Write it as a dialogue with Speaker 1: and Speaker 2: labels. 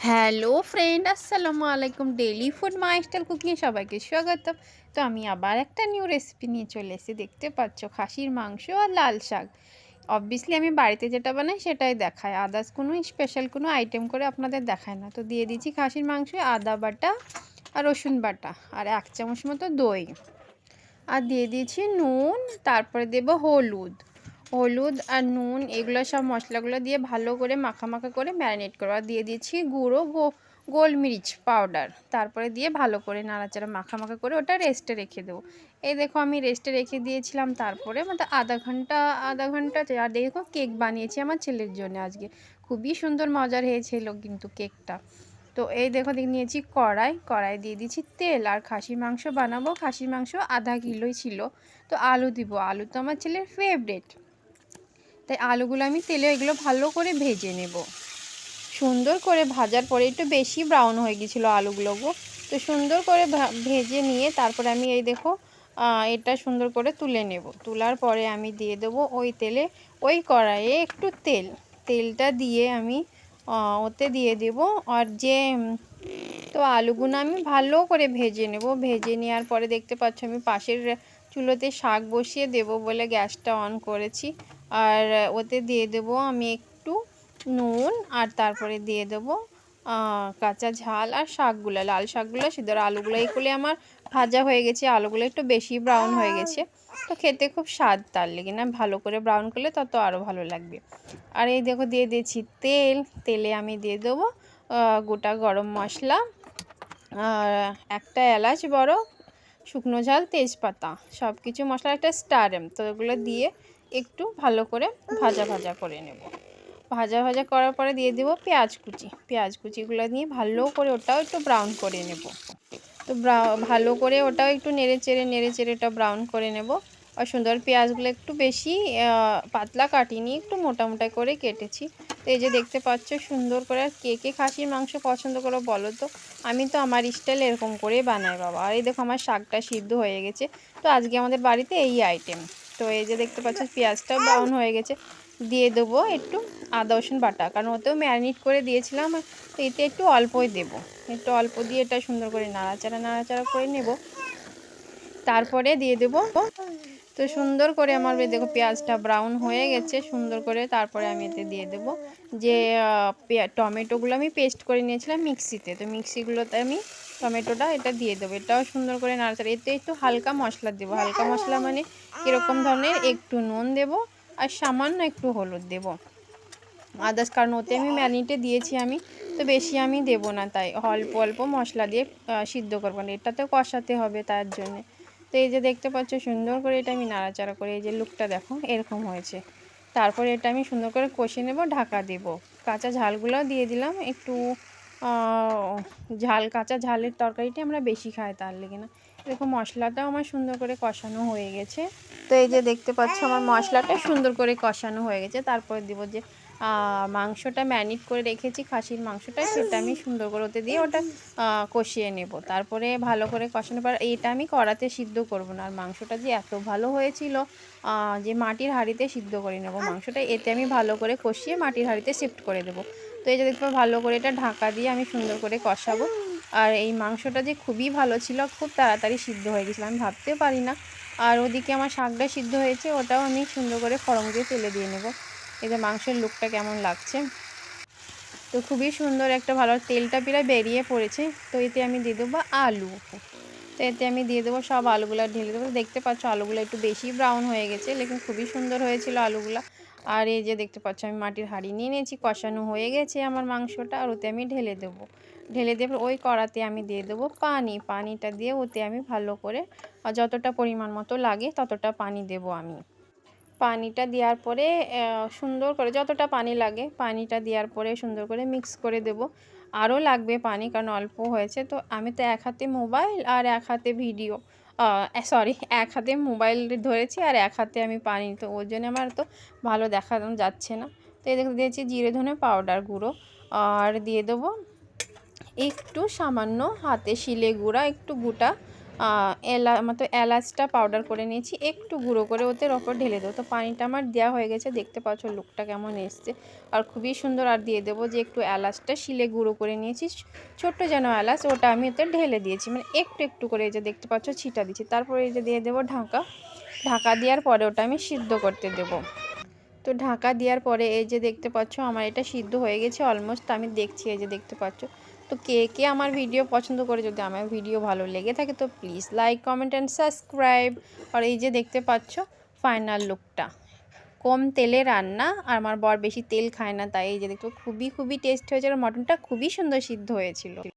Speaker 1: Hello friend, আসসালামু আলাইকুম। Daily food মাইস্টাইল কুকিংয়ে সবাইকে স্বাগতম। তো আমি আবার একটা নিউ রেসিপি নিয়ে চলে এসেছি। দেখতে পাচ্ছ খাসির মাংস আর লাল শাক। অবভিয়াসলি আমি বাড়িতে যেটা বানাই সেটাই দেখাই, আদার্স কোনো স্পেশাল কোনো আইটেম করে আপনাদের দেখায় না। তো দিয়ে দিচ্ছি খাসির মাংস, আদা বাটা আর রসুন বাটা আর 1 চামচ মতো দই, আর দিয়ে দিয়েছি নুন, তারপরে দেব হলুদ। হলুদ আর নুন এগুলো সব মশলাগুলো দিয়ে ভালো করে মাখা করে ম্যারিনেট করবো। আর দিয়ে দিয়েছি গুঁড়ো গোলমরিচ পাউডার, তারপরে দিয়ে ভালো করে নাড়াচাড়া মাখা করে ওটা রেস্টে রেখে দেবো। এই দেখো আমি রেস্টে রেখে দিয়েছিলাম, তারপরে আধা ঘন্টা। আর দেখো কেক বানিয়েছি আমার ছেলের জন্য আজকে, খুবই সুন্দর মজার হয়েছিল কিন্তু কেকটা। তো এই দেখো নিয়েছি কড়াই দিয়ে দিচ্ছি তেল, আর খাসির মাংস বানাবো। খাসির মাংস আধা কিলোই ছিল। তো আলু দিব, আলু তো আমার ছেলের ফেভারেট, তাই আলুগুলো আমি তেলে এগুলো ভালো করে ভেজে নেব। সুন্দর করে ভাজার পরে একটু বেশি ব্রাউন হয়ে গেছিলো আলুগুলো, তো সুন্দর করে ভেজে নিয়ে তারপরে আমি এই দেখো এটা সুন্দর করে তুলে নেব। তোলার পরে আমি দিয়ে দেবো ওই তেলে, ওই কড়াইয়ে একটু তেলটা দিয়ে আমি ওতে দিয়ে দেব। আর তো আলুগুলো আমি ভালো করে ভেজে নেব। ভেজে নেওয়ার পরে দেখতে পাচ্ছ আমি পাশের চুলোতে শাক বসিয়ে দেব বলে গ্যাসটা অন করেছি। আর ওতে দিয়ে দেব আমি একটু নুন, আর তারপরে দিয়ে দেবো কাঁচা ঝাল, আর শাকগুলো, লাল শাকগুলো সিদ্ধ। আলুগুলো এইগুলো আমার ভাজা হয়ে গেছে, আলুগুলো একটু বেশি ব্রাউন হয়ে গেছে, তো খেতে খুব স্বাদ, তার লেগে না ভালো করে ব্রাউন করলে তত আরও ভালো লাগবে। আর এই দেখো দিয়ে দিয়েছি তেলে আমি দিয়ে দেবো গোটা গরম মশলা, আর একটা এলাচ বড়, শুকনো ঝাল, তেজপাতা, সব কিছু মশলা, একটা স্টার, তো এগুলো দিয়ে একটু ভালো করে ভাজা করে নেব। ভাজা করার পরে দিয়ে দেবো পেঁয়াজ কুচিগুলো নিয়ে ভালো করে ওটাও একটু ব্রাউন করে নেব। তো ভালো করে ওটাও একটু নেড়ে চেড়ে ওটা ব্রাউন করে নেব। আর সুন্দর পেঁয়াজগুলো একটু বেশি পাতলা কাটিনি, একটু মোটা করে কেটেছি। তো এই যে দেখতে পাচ্ছ সুন্দর করে। আর কে খাসির মাংস পছন্দ করো বলো তো? আমি তো আমার স্টাইল এরকম করেই বানাই বাবা। আর এই দেখো আমার শাকটা সিদ্ধ হয়ে গেছে। তো আজকে আমাদের বাড়িতে এই আইটেম। তো এই যে দেখতে পাচ্ছ পেঁয়াজটাও ব্রাউন হয়ে গেছে। দিয়ে দেবো একটু আদা রসুন বাটা, কারণ ওতেও ম্যারিনেট করে দিয়েছিলাম, তো এতে একটু অল্পই দেব। একটু অল্প দিয়ে এটা সুন্দর করে নাড়াচাড়া করে নেব। তারপরে দিয়ে দেব, তো সুন্দর করে আমার দেখো পেঁয়াজটা ব্রাউন হয়ে গেছে সুন্দর করে। তারপরে আমি এতে দিয়ে দেব যে টমেটোগুলো আমি পেস্ট করে নিয়েছিলাম মিক্সিতে, তো মিক্সিগুলোতে আমি টমেটোটা এটা দিয়ে দেবো। এটাও সুন্দর করে নাড়াচাড়া। এতে একটু হালকা মশলা দেবো। হালকা মশলা মানে কীরকম ধরনের, একটু নুন দেব আর সামান্য একটু হলুদ দেব, আদার্স, কারণ ওতে আমি ম্যারিনেটে দিয়েছি আমি, তো বেশি আমি দেব না, তাই অল্প মশলা দিয়ে সিদ্ধ করবো না, এটাতে কষাতে হবে তার জন্যে। তো এই যে দেখতে পাচ্ছ সুন্দর করে এটা আমি নাড়াচাড়া করে, এই যে লুকটা দেখো এরকম হয়েছে। তারপরে এটা আমি সুন্দর করে কষে নেব, ঢাকা দেব। কাঁচা ঝালগুলোও দিয়ে দিলাম একটু, কাঁচা ঝালের তরকারিটা আমরা বেশি খাই, তার লেগে না। এরকম মশলাটাও আমার সুন্দর করে কষানো হয়ে গেছে। তো এই যে দেখতে পাচ্ছ আমার মশলাটা সুন্দর করে কষানো হয়ে গেছে। তারপরে দেবো যে মাংসটা ম্যারিনেট করে রেখেছি, খাসির মাংসটা, সেটা আমি সুন্দর করে ওতে দিয়ে ওটা কষিয়ে নেব। তারপরে ভালো করে কষানোর পর এইটা আমি কড়াতে সিদ্ধ করব না। আর মাংসটা যে এত ভালো হয়েছিল যে মাটির হাঁড়িতে সিদ্ধ করে নেব মাংসটা, এতে আমি ভালো করে কষিয়ে মাটির হাঁড়িতে শিফট করে দেবো। তো এই যে দেখতে ভালো করে এটা ঢাকা দিয়ে আমি সুন্দর করে কষাবো। আর এই মাংসটা যে খুবই ভালো ছিল, খুব তাড়াতাড়ি সিদ্ধ হয়ে গেছিলো, আমি ভাবতে পারি না। আর ওদিকে আমার শাকটা সিদ্ধ হয়েছে, ওটাও আমি সুন্দর করে ফড়ং দিয়ে তেলে দিয়ে নেব। এই যে মাংসের লুকটা কেমন লাগছে, তো খুবই সুন্দর একটা ভালো তেলটা প্রায় বেরিয়ে পড়েছে। তো এতে আমি দিয়ে দেবো আলু। তো এতে আমি দিয়ে দেবো সব আলুগুলো ঢেলে দেবো। দেখতে পাচ্ছ আলুগুলো একটু বেশি ব্রাউন হয়ে গেছে, লেকিন খুবই সুন্দর হয়েছিল আলুগুলো। আর এই যে দেখতে পাচ্ছ আমি মাটির হাঁড়ি নিয়ে নিয়েছি, কষানো হয়ে গেছে আমার মাংসটা, আর ওতে আমি ঢেলে দেবো। ওই কড়াতে আমি দিয়ে দেবো পানিটা দিয়ে ওতে আমি ভালো করে যতটা পরিমাণ মতো লাগে ততটা পানি দেব আমি। পানিটা দেওয়ার পরে সুন্দর করে যতটা পানি লাগে পানিটা দেওয়ার পরে সুন্দর করে মিক্স করে দেব। আরও লাগবে পানি, কারণ অল্প হয়েছে। তো আমি তো এক হাতে মোবাইল আর এক হাতে ভিডিও, এক হাতে মোবাইল ধরেছি আর এক হাতে আমি পানি, তো ওই জন্য আমার তো ভালো দেখা যাচ্ছে না। তো এই দেখতে দিয়েছি জিরে ধনে পাউডার গুঁড়ো, আর দিয়ে দেবো একটু সামান্য হাতে শিলে গুঁড়া, একটু গোটা এলাচটা পাউডার করে নিয়েছি, একটু গুঁড়ো করে ওদের ওপর ঢেলে দেবো। তো পানিটা আমার দেওয়া হয়ে গেছে, দেখতে পাচ্ছ লুকটা কেমন এসছে আর খুবই সুন্দর। আর দিয়ে দেবো যে একটু এলাচটা শিলে গুঁড়ো করে নিয়েছি, ছোট্ট যেন এলাচ, ওটা আমি ওতে ঢেলে দিয়েছি, মানে একটু একটু করে এই যে দেখতে পাচ্ছ ছিটা দিচ্ছি। তারপরে এই যে দিয়ে দেবো ঢাকা দেওয়ার পরে ওটা আমি সিদ্ধ করতে দেবো। তো ঢাকা দেওয়ার পরে এই যে দেখতে পাচ্ছ আমার এটা সিদ্ধ হয়ে গেছে অলমোস্ট, আমি দেখছি এই যে দেখতে পাচ্ছ। তো কে কে আমার ভিডিও পছন্দ করে, যদি আমার ভিডিও ভালো লেগে থাকে তো please like comment and subscribe. আর এই যে দেখতে পাচ্ছ ফাইনাল লুকটা, কম তেলে রান্না, আর আমার বর বেশি তেল খায় না, তাই এই যে দেখো খুবই টেস্ট হয়েছে আর মটনটা খুবই সুন্দর সিদ্ধ হয়েছিল।